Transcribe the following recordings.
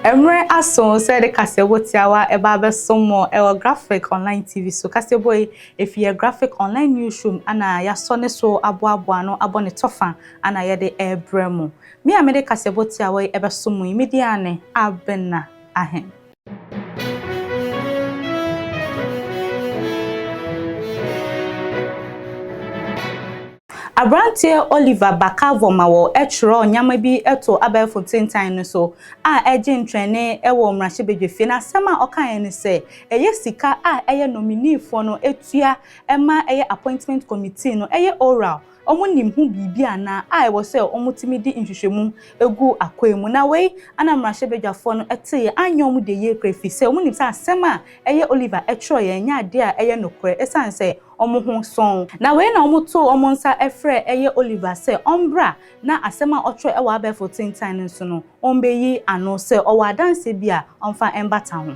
Emre aso said the Kasebo Tiawa Ebabe Somo Ewa Graphic Online TV. So Kasebo if you graphic online newsroom ana ya sone so aboa no abone tofa ana ya de ebremu. Me amede Kasebo Tiawa ebe somo imediane abena ahen. Abrantie Oliver Barker Vormawor etro nyama bi eto abefo tentan no so a eje ntwene ewo mrahye na sema okan ne se eye sika a eye nominee fo no etua ema eye appointment committee no eye oral omunim hu bibi ana a ewo se omutimi di nhwehwemu egu akwemu na wei ana mrahye fo no ete anyom de ye krefi se omunim sa sema eye Oliver etro ye nya ade a eye nokore esan se omuhu son na we na omuto omonsa efre eye Oliver se ombra na asema otro ewa abefo tintan nso no ombeyi ano se owa danse bia omfa embata ho.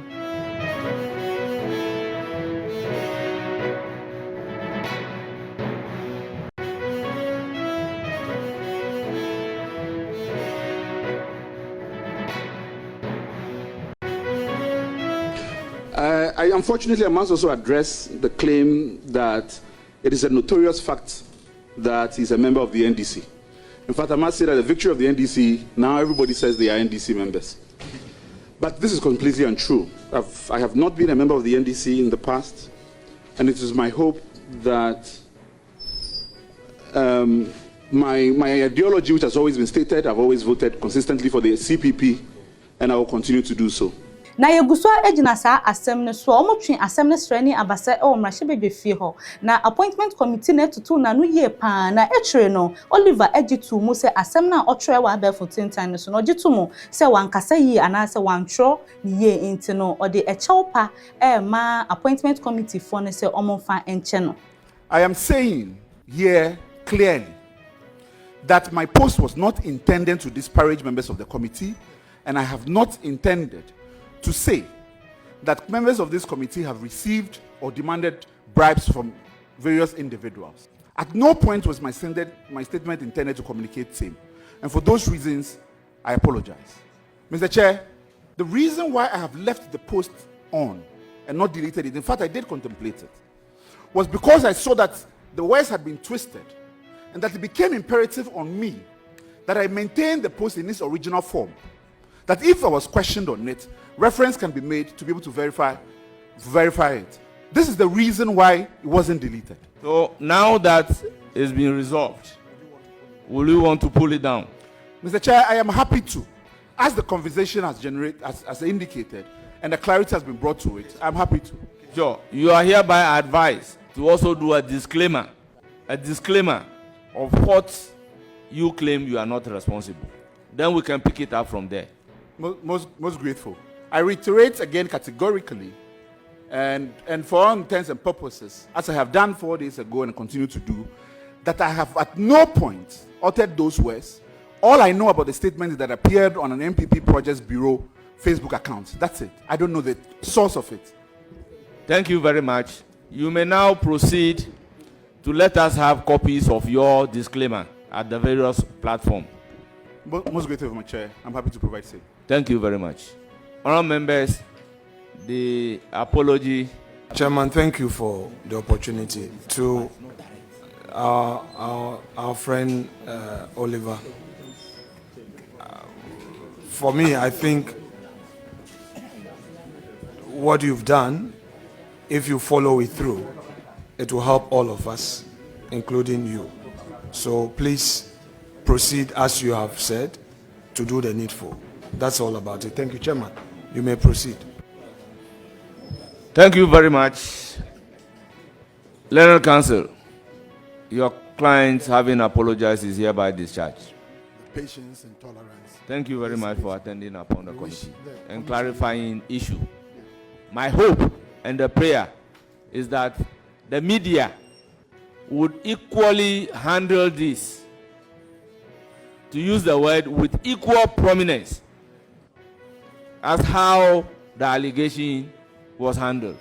Unfortunately, I must also address the claim that it is a notorious fact that he's a member of the NDC. In fact, I must say that the victory of the NDC, now everybody says they are NDC members. But this is completely untrue. I have not been a member of the NDC in the past, and it is my hope that my ideology, which has always been stated, I've always voted consistently for the CPP, and I will continue to do so. Na yeguso ejina sa asem ne so omotwe asem ne srani abasa e omrahye bedwefie ho na appointment committee na tutu na no ye pa na etwere no Oliver ejitu mu se asem na otwere wa abefo tintan ne so no ojitu mu se wankasa yi ana se wantro ni ye enti no ode echewpa ma appointment committee for ne se omonfa enche no. I am saying here clearly that my post was not intended to disparage members of the committee, and I have not intended to say that members of this committee have received or demanded bribes from various individuals. At no point was my statement intended to communicate same. And for those reasons, I apologize. Mr. Chair, the reason why I have left the post on and not deleted it, in fact, I did contemplate it, was because I saw that the words had been twisted and that it became imperative on me that I maintain the post in its original form. That if I was questioned on it, reference can be made to be able to verify it. This is the reason why it wasn't deleted. So now that it's been resolved, will you want to pull it down? Mr. Chair, I am happy to. As the conversation has generated, as indicated, and the clarity has been brought to it, I'm happy to. Sure. You are hereby advised to also do a disclaimer of what you claim you are not responsible. Then we can pick it up from there. Most grateful. I reiterate again categorically, and for all intents and purposes, as I have done 4 days ago and continue to do, that I have at no point uttered those words. All I know about the statement that appeared on an MPP Projects Bureau Facebook account. That's it. I don't know the source of it. Thank you very much. You may now proceed to let us have copies of your disclaimer at the various platforms. Most grateful, my chair. I'm happy to provide same. Thank you very much. Honourable members, the apology. Chairman, thank you for the opportunity. To our friend Oliver. For me, I think what you've done, if you follow it through, it will help all of us, including you. So please proceed as you have said to do the needful. That's all about it. Thank you, Chairman. You may proceed. Thank you very much. Learned Counsel, your client, having apologized, is hereby discharged. Patience and tolerance. Thank you very much for attending upon the committee and clarifying issue. My hope and the prayer is that the media would equally handle this, to use the word, with equal prominence as how the allegation was handled.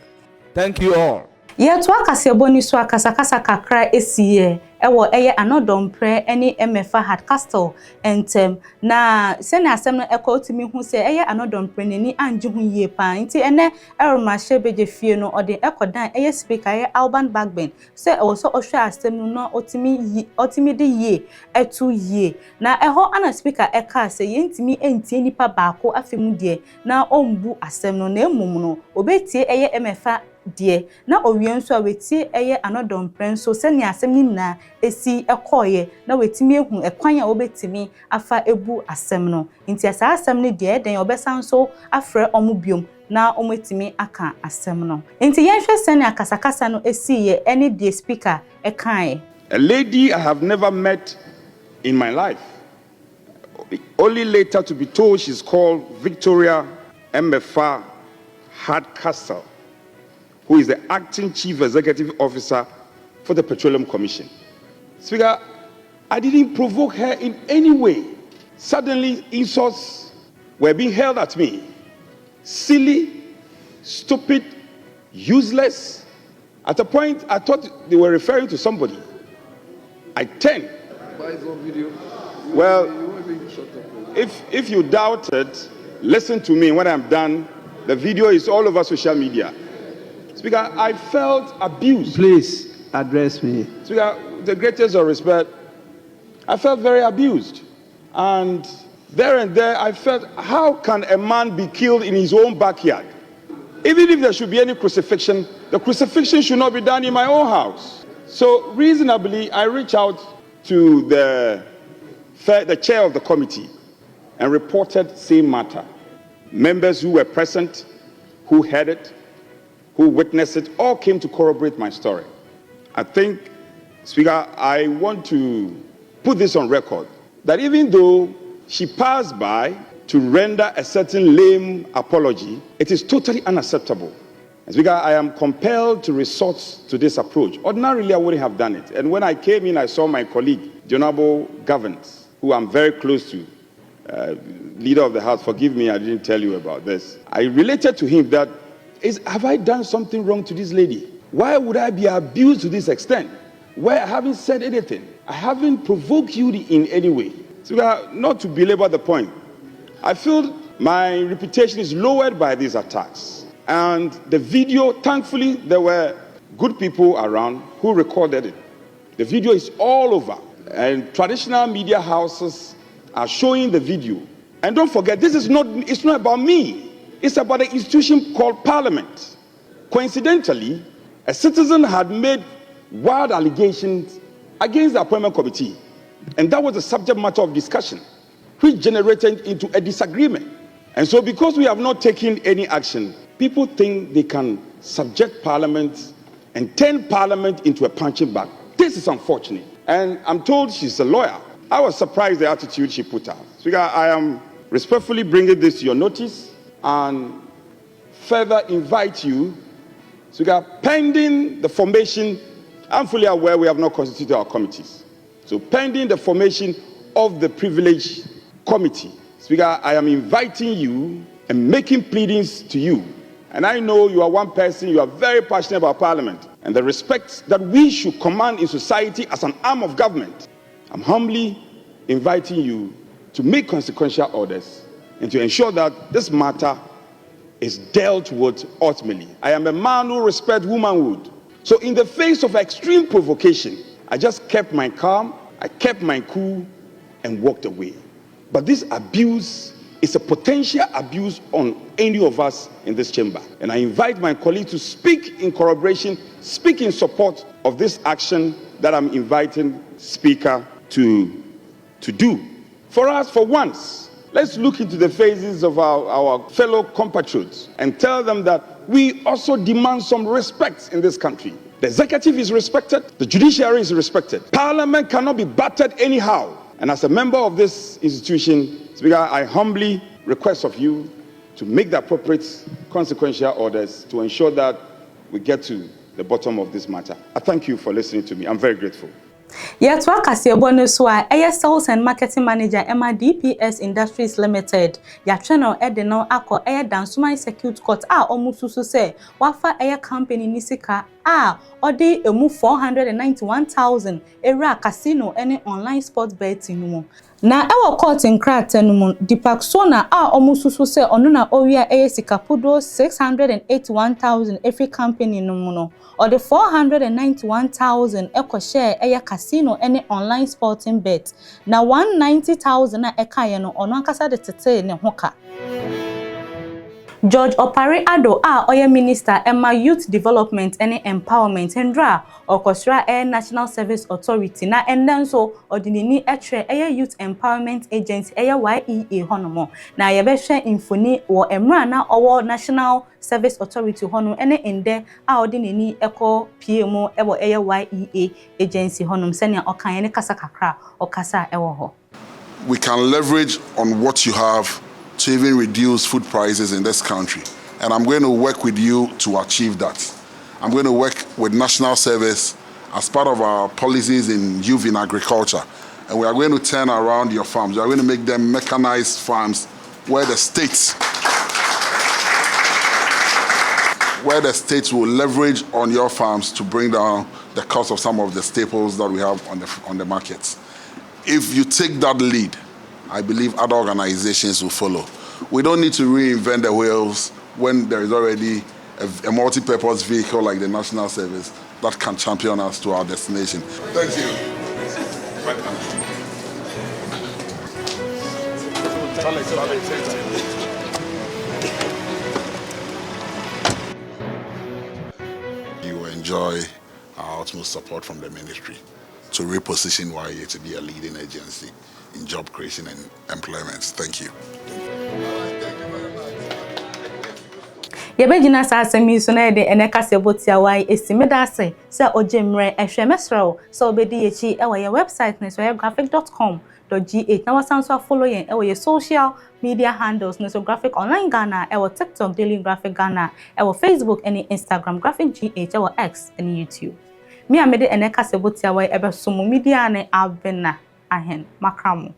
Thank you all. Ye to akasebo ni so akasakasa kakra esiye ewo eye Annoh-Dompreh and Emeafa Hardcastle entem na se na asem no ekọ otimi hu se eye Annoh-Dompreh ni anje hu yie pa nti ene eromahye beje fie no ode ekodan eye speaker eye Bagbin se ewo so ohwe asem no otimi de yie etu yie na eho ana speaker eka se ye ntimi entie nipa baako afemu de na ombu asem no na emum no obetie eye Emeafa die na owie nso a wetie eye Annoh-Dompreh so se ni asem ni na esi ekoye na wetimi ehu ekwan a obetimi afa ebu asem no nti asa asem ni de den obesan so afre omubiom na omwetimi aka asem no nti yenhwe se ni akasakasa no esi ye any the speaker ekan. A lady I have never met in my life, only later to be told she's called Victoria Emeafa Hardcastle, who is the acting chief executive officer for the Petroleum Commission. Speaker, I didn't provoke her in any way. Suddenly, insults were being hurled at me. Silly, stupid, useless. At a point, I thought they were referring to somebody. I turned. Well, if you doubt it, listen to me when I'm done. The video is all over social media. Speaker, I felt abused. Please address me. Speaker, with the greatest of respect, I felt very abused. And there I felt, how can a man be killed in his own backyard? Even if there should be any crucifixion, the crucifixion should not be done in my own house. So reasonably, I reached out to the chair of the committee and reported same matter. Members who were present, who heard it, who witnessed it, all came to corroborate my story. I think, Speaker, I want to put this on record, that even though she passed by to render a certain lame apology, it is totally unacceptable. Speaker, I am compelled to resort to this approach. Ordinarily, I wouldn't have done it. And when I came in, I saw my colleague, the Honorable Governance, who I'm very close to, Leader of the House. Forgive me, I didn't tell you about this. I related to him that, have I done something wrong to this lady? Why would I be abused to this extent? Why I haven't said anything? I haven't provoked you in any way. So not to belabor the point, I feel my reputation is lowered by these attacks. And the video, thankfully, there were good people around who recorded it. The video is all over. And traditional media houses are showing the video. And don't forget, it's not about me. It's about an institution called Parliament. Coincidentally, a citizen had made wild allegations against the appointment committee. And that was the subject matter of discussion, which generated into a disagreement. And so because we have not taken any action, people think they can subject Parliament and turn Parliament into a punching bag. This is unfortunate. And I'm told she's a lawyer. I was surprised the attitude she put out. Speaker, I am respectfully bringing this to your notice and further invite you, Speaker, pending the formation, I'm fully aware we have not constituted our committees. So pending the formation of the privilege committee, Speaker, I am inviting you and making pleadings to you. And I know you are one person, you are very passionate about Parliament and the respect that we should command in society as an arm of government. I'm humbly inviting you to make consequential orders and to ensure that this matter is dealt with ultimately. I am a man who respects womanhood. So in the face of extreme provocation, I just kept my calm, I kept my cool and walked away. But this abuse is a potential abuse on any of us in this chamber. And I invite my colleagues to speak in corroboration, speak in support of this action that I'm inviting Speaker to do. For us, for once, let's look into the faces of our fellow compatriots and tell them that we also demand some respect in this country. The executive is respected, the judiciary is respected. Parliament cannot be battered anyhow. And as a member of this institution, Speaker, I humbly request of you to make the appropriate consequential orders to ensure that we get to the bottom of this matter. I thank you for listening to me. I'm very grateful. Yet wakasi ebono a eye sales and marketing manager Emma DPS Industries Limited ya channel ede no akọ eye dansuma execute court a omususu se wafa eye company nisika a odi emu 491,000 era casino any online sports betting mu na ewo court nkrate no mu Dipaksona a omususu se ono na owia eye sikapudo 681,000 every company no mu no or the 491,000 eco share eye casino any online sporting bet na 190,000 na ekaye no ono ankasa de tete ne hoka George Opare Ado a oye minister Emma Youth Development and Empowerment Hendra Okosra Air National Service Authority na endenso odinini etre Air Youth Empowerment Agency Air YEA honomo na yebehwe infoni wo emra na owo National Service Authority hono ene ende a odinini eko PM ebo Air YEA Agency honom senia okan ne kasa kakra okasa ewo ho. We can leverage on what you have to even reduce food prices in this country. And I'm going to work with you to achieve that. I'm going to work with National Service as part of our policies in youth in agriculture. And we are going to turn around your farms. We are going to make them mechanized farms where the states will leverage on your farms to bring down the cost of some of the staples that we have on the markets. If you take that lead, I believe other organizations will follow. We don't need to reinvent the wheels when there is already a multi-purpose vehicle like the National Service that can champion us to our destination. Thank you. You will enjoy our utmost support from the ministry to reposition YA to be a leading agency in job creation and employment. Thank you. Yebejina sa asemi so na de eneka sebotia wai esimeda ase se ojemre ehwemesro se obedi echi ewo ye website ne so graphic.com.gh na wasanso follow yen ewo ye social media handles ne so graphic online Ghana ewo TikTok daily graphic Ghana ewo Facebook and Instagram graphic GH ewo X and YouTube. Me amede eneka sebotia wai ebe so media ne abena ahen makramo.